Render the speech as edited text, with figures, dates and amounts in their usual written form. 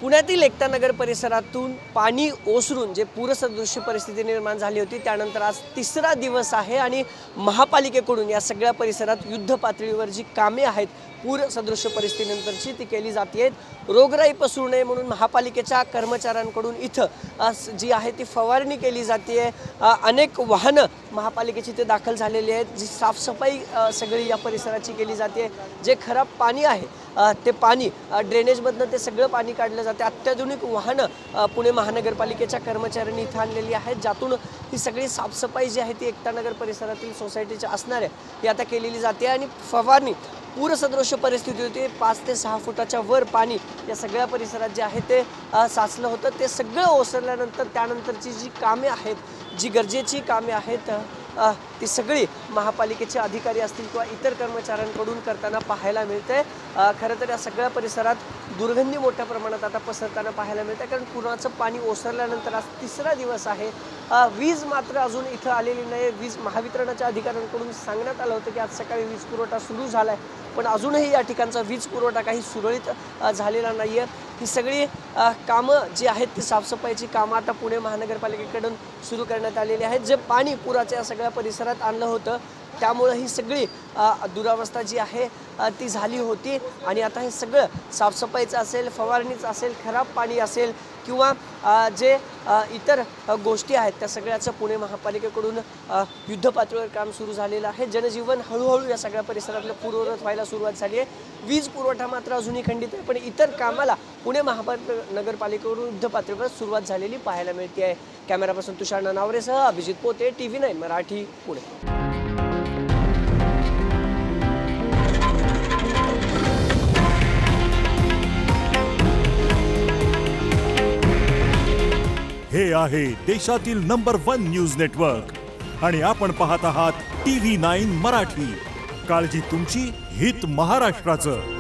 पुण्यातील एकता नगर परिसरातून पाणी ओसरून जे पूरसदृश परिस्थिती निर्माण झाली होती त्यानंतर आज तिसरा दिवस आहे आणि महापालिकेकडून या सगळ्या परिसरात युद्ध पातळीवर जी कामे आहेत पूरसदृश परिस्थितीनंतरची ती केली जाते आहेत। रोगराई पसरू नये म्हणून महापालिकेच्या कर्मचाऱ्यांकडून इथं जी आहे ती फवारणी केली जाते आहे। अनेक वाहनं महापालिकेची ते दाखल झालेली आहेत। जी साफसफाई सगळी या परिसराची केली जाते। जे खराब पाणी आहे ते पाणी ड्रेनेजमधनं ते सगळं पाणी काढलं जाते। अत्याधुनिक वाहनं पुणे महानगरपालिकेच्या कर्मचाऱ्यांनी इथं आणलेली आहेत, ज्यातून ही सगळी साफसफाई जी आहे ती एकता नगर परिसरातील सोसायटीच्या असणाऱ्या ही आता केलेली जाते आणि फवारणी पूरसदृश परिस्थिती होती। 5 ते 6 फुटाच्या वर पाणी या सगळ्या परिसरात जे आहे ते साचलं होतं। ते सगळं ओसरल्यानंतर त्यानंतरची जी कामे आहेत, जी गरजेची कामे आहेत ती सगळी महापालिकेचे अधिकारी असतील किंवा इतर कर्मचाऱ्यांकडून करताना पाहायला मिळते। खरं तर या सगळ्या परिसरात दुर्गंधी मोठ्या प्रमाणात आता पसरताना पाहायला मिळते, कारण पुराचं पाणी ओसरल्यानंतर आज तिसरा दिवस आहे। वीज मात्र अजून इथं आलेली नाही। वीज महावितरणाच्या अधिकाऱ्यांकडून सांगण्यात आलं होतं की आज सकाळी वीज पुरवठा सुरू झाला आहे, पण अजूनही या ठिकाणचा वीज पुरवठा काही सुरळीत झालेला नाही आहे। ही सगळी कामं जी आहेत ती साफसफाईची कामं आता पुणे महानगरपालिकेकडून सुरू करण्यात आलेली आहेत। जे पाणी पुराच्या या सगळ्या परिसरात आणलं होतं त्यामुळे ही सगळी दुरावस्था जी आहे ती झाली होती आणि आता हे सगळं साफसफाईचं असेल, फवारणीचं असेल, खराब पाणी असेल किंवा जे इतर गोष्टी आहेत त्या सगळ्याचं पुणे महापालिकेकडून युद्ध पातळीवर काम सुरू झालेलं आहे। जनजीवन हळूहळू या सगळ्या परिसरातलं पूर्ववत व्हायला सुरुवात झाली आहे। वीज पुरवठा मात्र अजूनही खंडित आहे, पण इतर कामाला पुणे महानगरपालिकेकडून युद्ध पातळीवर सुरुवात झालेली पाहायला मिळते आहे। कॅमेरापासून तुषार ननावरेसह अभिजित पोते, TV9 मराठी, पुणे। हे आहे देशातील नंबर 1 न्यूज नेटवर्क आणि आपण पाहत आहात TV9 मराठी। काळजी तुमची, हित महाराष्ट्राचं।